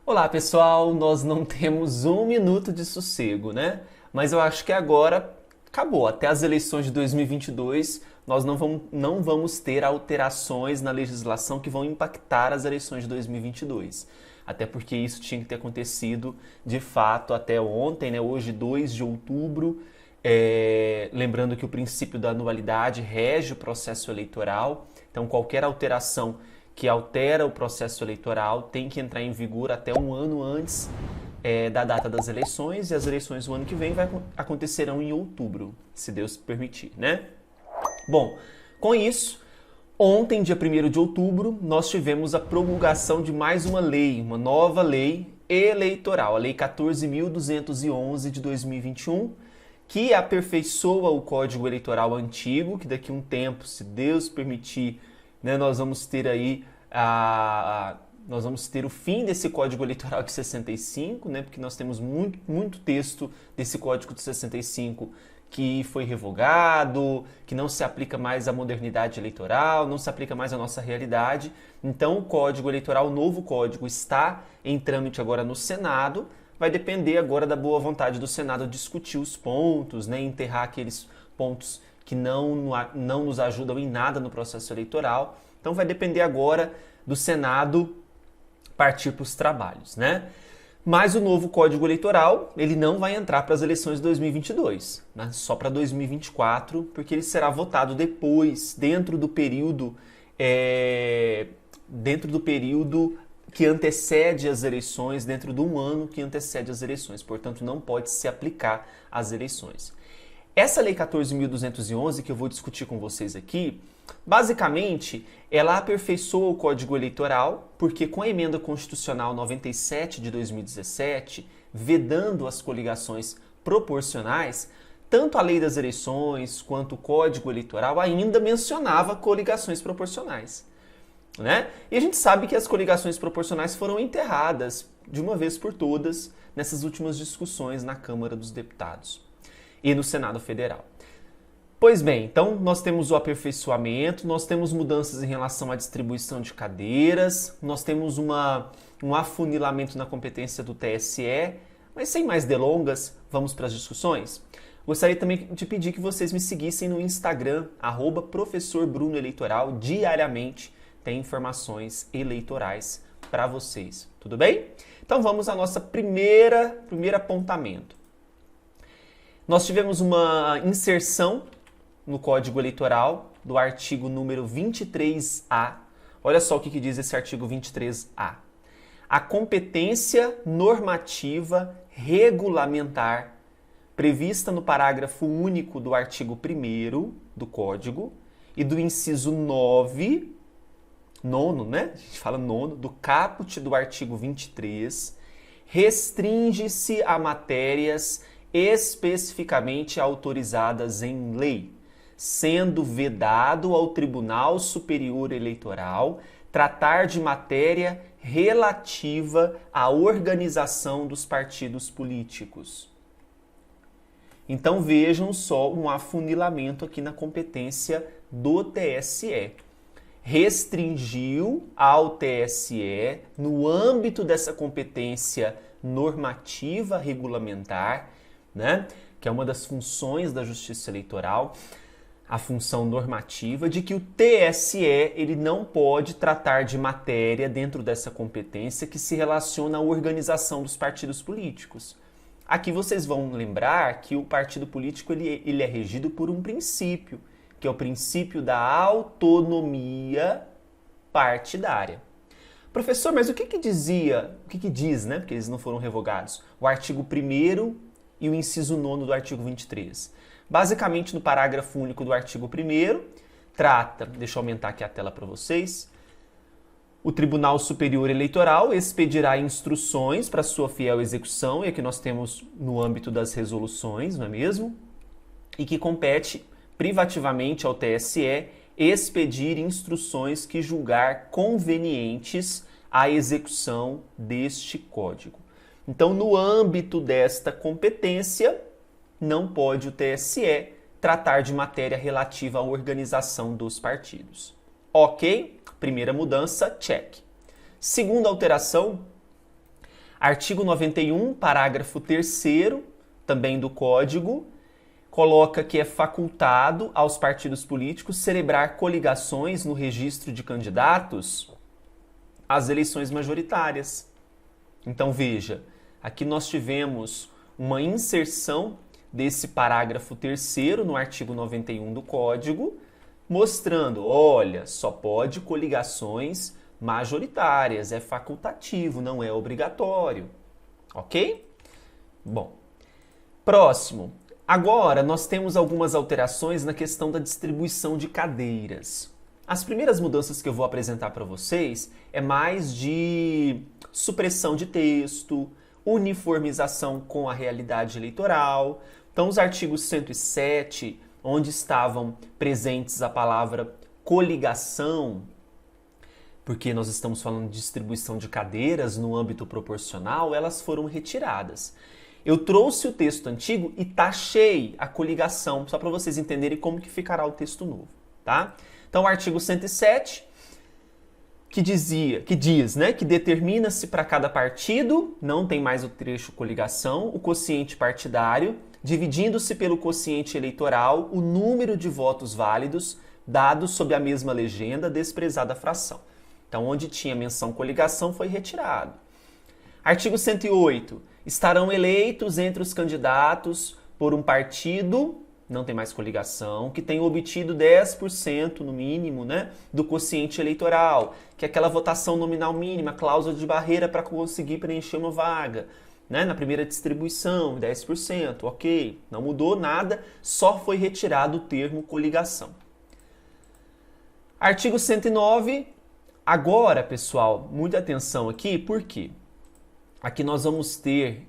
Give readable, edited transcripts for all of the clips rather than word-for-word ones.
Olá pessoal, nós não temos um minuto de sossego, né? Mas eu acho que agora acabou. Até as eleições de 2022, nós não vamos ter alterações na legislação que vão impactar as eleições de 2022. Até porque isso tinha que ter acontecido de fato até ontem, né? Hoje, 2 de outubro. Lembrando que o princípio da anualidade rege o processo eleitoral, então qualquer alteração que altera o processo eleitoral tem que entrar em vigor até um ano antes da data das eleições, e as eleições do ano que vem acontecerão em outubro, se Deus permitir, né? Bom, com isso, ontem, dia 1º de outubro, nós tivemos a promulgação de mais uma lei, uma nova lei eleitoral, a Lei 14.211 de 2021, que aperfeiçoa o Código Eleitoral antigo, que daqui a um tempo, se Deus permitir, né, nós vamos ter aí nós vamos ter o fim desse Código Eleitoral de 65, né, porque nós temos muito texto desse Código de 65 que foi revogado, que não se aplica mais à modernidade eleitoral, não se aplica mais à nossa realidade. Então o Código Eleitoral, o novo Código, está em trâmite agora no Senado. Vai depender agora da boa vontade do Senado discutir os pontos, né, enterrar aqueles pontos que não nos ajudam em nada no processo eleitoral. Então vai depender agora do Senado partir para os trabalhos, né? Mas o novo Código Eleitoral, ele não vai entrar para as eleições de 2022, né? Só para 2024, porque ele será votado depois, dentro do período que antecede as eleições, dentro de um ano que antecede as eleições. Portanto, não pode se aplicar às eleições. Essa Lei 14.211, que eu vou discutir com vocês aqui, basicamente, ela aperfeiçoa o Código Eleitoral, porque com a Emenda Constitucional 97 de 2017, vedando as coligações proporcionais, tanto a Lei das Eleições quanto o Código Eleitoral ainda mencionava coligações proporcionais, né? E a gente sabe que as coligações proporcionais foram enterradas de uma vez por todas nessas últimas discussões na Câmara dos Deputados e no Senado Federal. Pois bem, então nós temos o aperfeiçoamento, nós temos mudanças em relação à distribuição de cadeiras, nós temos um afunilamento na competência do TSE, mas sem mais delongas, vamos para as discussões? Gostaria também de pedir que vocês me seguissem no Instagram, @professorbrunoeleitoral, diariamente tem informações eleitorais para vocês, tudo bem? Então vamos à nossa primeiro apontamento. Nós tivemos uma inserção no Código Eleitoral do artigo número 23A. Olha só o que diz esse artigo 23A. A competência normativa regulamentar prevista no parágrafo único do artigo 1º do Código e do inciso 9, né? A gente fala nono, do caput do artigo 23, restringe-se a matérias especificamente autorizadas em lei, sendo vedado ao Tribunal Superior Eleitoral tratar de matéria relativa à organização dos partidos políticos. Então vejam só um afunilamento aqui na competência do TSE. Restringiu ao TSE, no âmbito dessa competência normativa regulamentar, né, que é uma das funções da Justiça Eleitoral, a função normativa, de que o TSE ele não pode tratar de matéria dentro dessa competência que se relaciona à organização dos partidos políticos. Aqui vocês vão lembrar que o partido político ele é regido por um princípio, que é o princípio da autonomia partidária. Professor, mas o que diz, né? Porque eles não foram revogados, o artigo 1º e o inciso 9 do artigo 23. Basicamente, no parágrafo único do artigo 1º, trata, deixa eu aumentar aqui a tela para vocês, o Tribunal Superior Eleitoral expedirá instruções para sua fiel execução, e aqui nós temos no âmbito das resoluções, não é mesmo? E que compete privativamente ao TSE expedir instruções que julgar convenientes à execução deste código. Então, no âmbito desta competência, não pode o TSE tratar de matéria relativa à organização dos partidos. Ok? Primeira mudança, check. Segunda alteração, Artigo 91, parágrafo 3º, também do Código, coloca que é facultado aos partidos políticos celebrar coligações no registro de candidatos às eleições majoritárias. Então veja, aqui nós tivemos uma inserção desse parágrafo 3º no artigo 91 do Código, mostrando, olha, só pode coligações majoritárias, é facultativo, não é obrigatório. Ok? Bom, próximo. Agora nós temos algumas alterações na questão da distribuição de cadeiras. As primeiras mudanças que eu vou apresentar para vocês é mais de supressão de texto, uniformização com a realidade eleitoral. Então, os artigos 107, onde estavam presentes a palavra coligação, porque nós estamos falando de distribuição de cadeiras no âmbito proporcional, elas foram retiradas. Eu trouxe o texto antigo e taxei a coligação, só para vocês entenderem como que ficará o texto novo, tá? Então, o artigo 107, que diz, né, que determina-se para cada partido, não tem mais o trecho coligação, o quociente partidário, dividindo-se pelo quociente eleitoral o número de votos válidos dados sob a mesma legenda, desprezada a fração. Então, onde tinha menção coligação foi retirado. Artigo 108. Estarão eleitos entre os candidatos por um partido, não tem mais coligação, que tenha obtido 10% no mínimo, né, do quociente eleitoral, que é aquela votação nominal mínima, cláusula de barreira para conseguir preencher uma vaga, né, na primeira distribuição, 10%, ok, não mudou nada, só foi retirado o termo coligação. Artigo 109, agora, pessoal, muita atenção aqui, por quê? Aqui nós vamos ter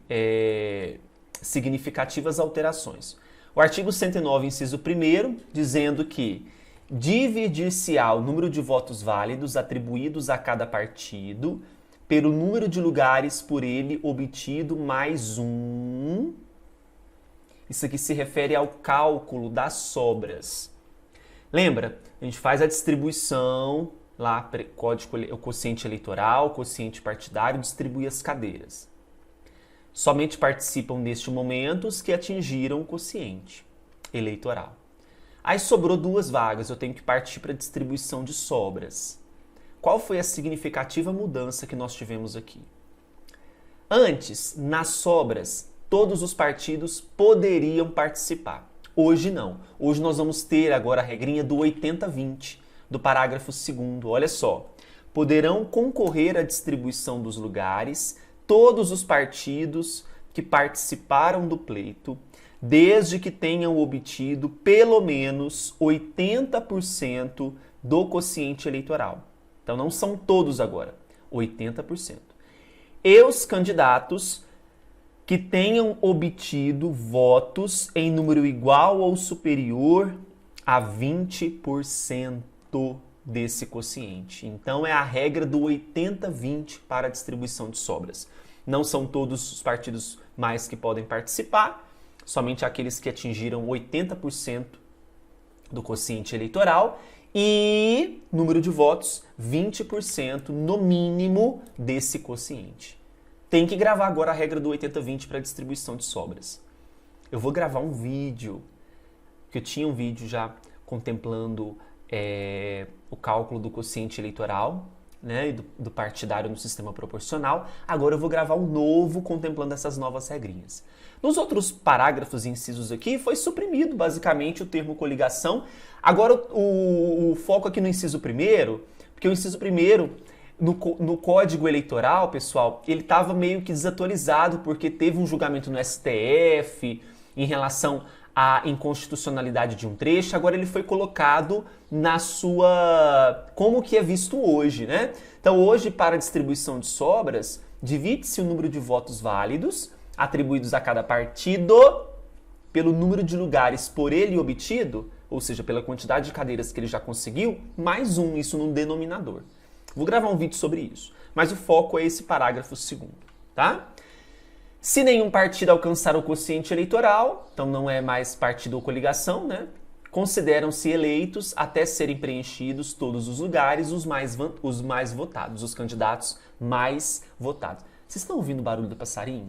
significativas alterações. O artigo 109, inciso 1º, dizendo que dividir-se-á o número de votos válidos atribuídos a cada partido pelo número de lugares por ele obtido mais um. Isso aqui se refere ao cálculo das sobras. Lembra? A gente faz a distribuição, lá, o quociente eleitoral, o quociente partidário, distribui as cadeiras. Somente participam neste momento os que atingiram o quociente eleitoral. Aí sobrou 2 vagas, eu tenho que partir para a distribuição de sobras. Qual foi a significativa mudança que nós tivemos aqui? Antes, nas sobras, todos os partidos poderiam participar. Hoje não. Hoje nós vamos ter agora a regrinha do 80-20, do parágrafo 2º. Olha só. Poderão concorrer à distribuição dos lugares todos os partidos que participaram do pleito, desde que tenham obtido pelo menos 80% do quociente eleitoral. Então não são todos agora, 80%. E os candidatos que tenham obtido votos em número igual ou superior a 20% desse quociente. Então é a regra do 80-20 para a distribuição de sobras. Não são todos os partidos mais que podem participar, somente aqueles que atingiram 80% do quociente eleitoral e número de votos 20% no mínimo desse quociente. Tem que gravar agora a regra do 80-20 para a distribuição de sobras. Eu vou gravar um vídeo, que eu tinha um vídeo já contemplando o cálculo do quociente eleitoral, né, e do partidário no sistema proporcional. Agora eu vou gravar um novo contemplando essas novas regrinhas. Nos outros parágrafos e incisos aqui foi suprimido basicamente o termo coligação. Agora o foco aqui no inciso 1º, porque o inciso 1º no Código Eleitoral, pessoal, ele estava meio que desatualizado porque teve um julgamento no STF em relação a inconstitucionalidade de um trecho, agora ele foi colocado na sua... como que é visto hoje, né? Então hoje, para a distribuição de sobras, divide-se o número de votos válidos atribuídos a cada partido pelo número de lugares por ele obtido, ou seja, pela quantidade de cadeiras que ele já conseguiu, mais um, isso no denominador. Vou gravar um vídeo sobre isso, mas o foco é esse parágrafo 2º, tá? Se nenhum partido alcançar o quociente eleitoral, então não é mais partido ou coligação, né? Consideram-se eleitos até serem preenchidos todos os lugares, os mais votados, os candidatos mais votados. Vocês estão ouvindo o barulho do passarinho?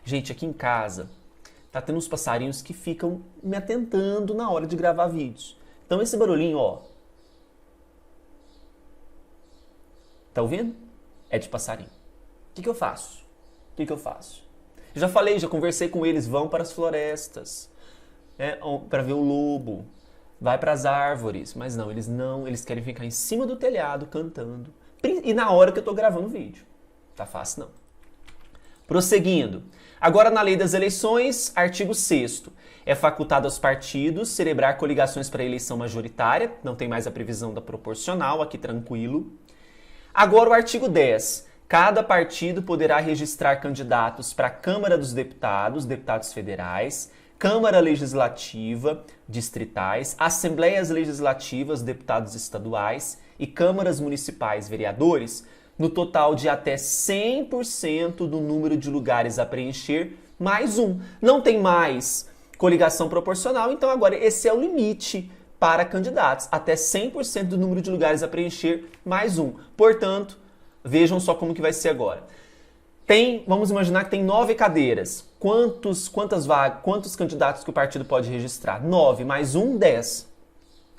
Gente, aqui em casa tá tendo uns passarinhos que ficam me atentando na hora de gravar vídeos. Então esse barulhinho, ó. Tá ouvindo? É de passarinho. O que eu faço? O que eu faço? Já falei, já conversei com eles, vão para as florestas, para ver o lobo, vai para as árvores, mas não, eles querem ficar em cima do telhado cantando. E na hora que eu tô gravando o vídeo. Tá fácil não. Prosseguindo. Agora na lei das eleições, artigo 6º. É facultado aos partidos celebrar coligações para eleição majoritária, não tem mais a previsão da proporcional, aqui tranquilo. Agora o artigo 10. Cada partido poderá registrar candidatos para a Câmara dos Deputados, deputados federais, Câmara Legislativa, distritais, Assembleias Legislativas, deputados estaduais e câmaras municipais, vereadores, no total de até 100% do número de lugares a preencher, mais um. Não tem mais coligação proporcional, então agora esse é o limite para candidatos, até 100% do número de lugares a preencher, mais um. Portanto, vejam só como que vai ser agora. Vamos imaginar que tem 9 cadeiras. Quantos candidatos que o partido pode registrar? 9 mais 1, 10.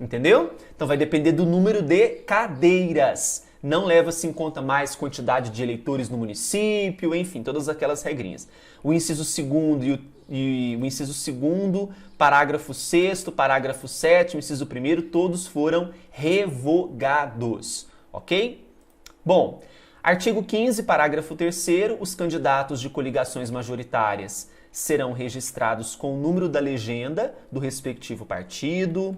Entendeu? Então vai depender do número de cadeiras. Não leva-se em conta mais quantidade de eleitores no município, enfim, todas aquelas regrinhas. O inciso 2º e o inciso 2º, parágrafo 6º, parágrafo 7º, inciso 1º, todos foram revogados, ok? Bom, artigo 15, parágrafo 3º, os candidatos de coligações majoritárias serão registrados com o número da legenda do respectivo partido.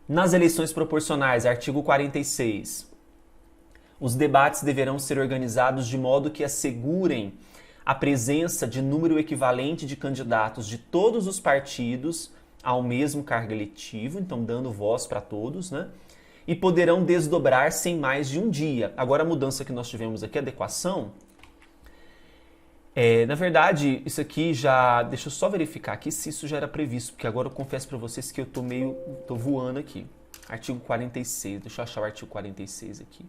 Nas eleições proporcionais, artigo 46, os debates deverão ser organizados de modo que assegurem a presença de número equivalente de candidatos de todos os partidos ao mesmo cargo eletivo, então dando voz para todos, né? E poderão desdobrar-se em mais de um dia. Agora a mudança que nós tivemos aqui, a adequação, na verdade, isso aqui já... Deixa eu só verificar aqui se isso já era previsto, porque agora eu confesso para vocês que eu tô voando aqui. Artigo 46, deixa eu achar o artigo 46 aqui.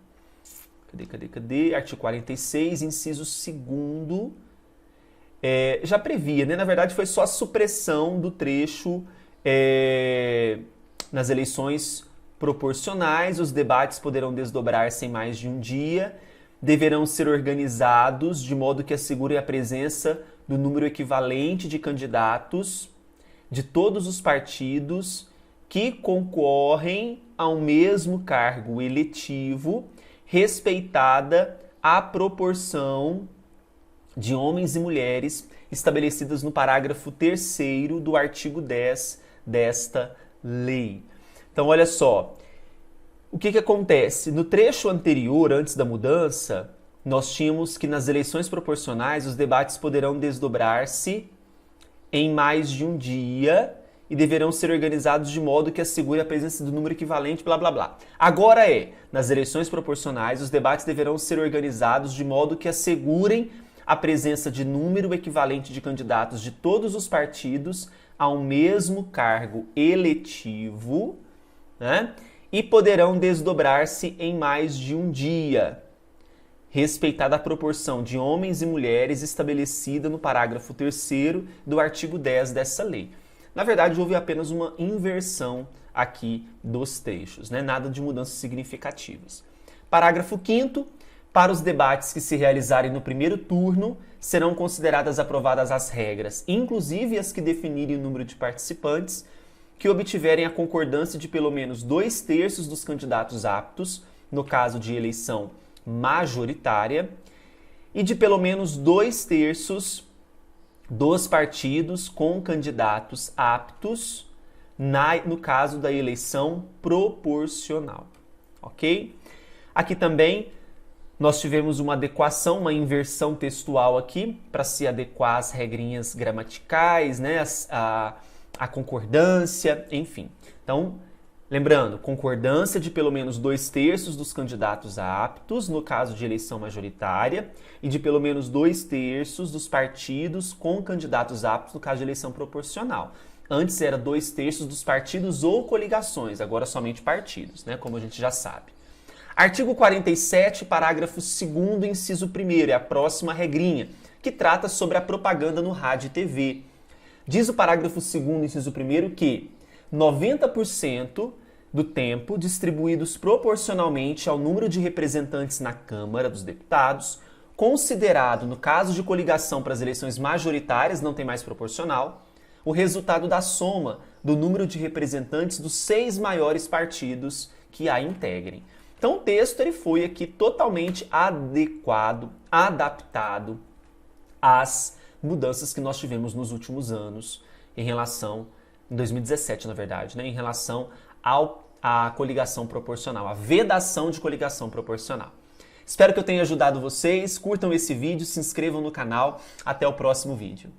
Cadê? Artigo 46, inciso 2º, já previa, né? Na verdade, foi só a supressão do trecho nas eleições proporcionais, os debates poderão desdobrar-se em mais de um dia, deverão ser organizados de modo que assegurem a presença do número equivalente de candidatos de todos os partidos que concorrem ao mesmo cargo eletivo, respeitada a proporção de homens e mulheres estabelecidas no parágrafo 3º do artigo 10 desta lei. Então, olha só, o que acontece? No trecho anterior, antes da mudança, nós tínhamos que nas eleições proporcionais os debates poderão desdobrar-se em mais de um dia e deverão ser organizados de modo que assegure a presença do número equivalente, blá, blá, blá. Agora nas eleições proporcionais, os debates deverão ser organizados de modo que assegurem a presença de número equivalente de candidatos de todos os partidos ao mesmo cargo eletivo, né? E poderão desdobrar-se em mais de um dia, respeitada a proporção de homens e mulheres estabelecida no parágrafo 3º do artigo 10 dessa lei. Na verdade, houve apenas uma inversão aqui dos trechos, né? Nada de mudanças significativas. Parágrafo 5º, para os debates que se realizarem no primeiro turno, serão consideradas aprovadas as regras, inclusive as que definirem o número de participantes, que obtiverem a concordância de pelo menos 2/3 dos candidatos aptos, no caso de eleição majoritária, e de pelo menos 2/3 dos partidos com candidatos aptos no caso da eleição proporcional, ok? Aqui também nós tivemos uma adequação, uma inversão textual aqui, para se adequar às regrinhas gramaticais, né? A concordância, enfim. Então, lembrando, concordância de pelo menos 2/3 dos candidatos aptos, no caso de eleição majoritária, e de pelo menos 2/3 dos partidos com candidatos aptos, no caso de eleição proporcional. Antes era 2/3 dos partidos ou coligações, agora somente partidos, né? Como a gente já sabe. Artigo 47, parágrafo 2º, inciso 1º, é a próxima regrinha, que trata sobre a propaganda no rádio e TV. Diz o parágrafo 2º, inciso 1º, que 90% do tempo distribuídos proporcionalmente ao número de representantes na Câmara dos Deputados, considerado, no caso de coligação para as eleições majoritárias, não tem mais proporcional, o resultado da soma do número de representantes dos 6 maiores partidos que a integrem. Então o texto ele foi aqui totalmente adequado, adaptado às mudanças que nós tivemos nos últimos anos em 2017 na verdade, né, em relação à coligação proporcional, à vedação de coligação proporcional. Espero que eu tenha ajudado vocês, curtam esse vídeo, se inscrevam no canal, até o próximo vídeo.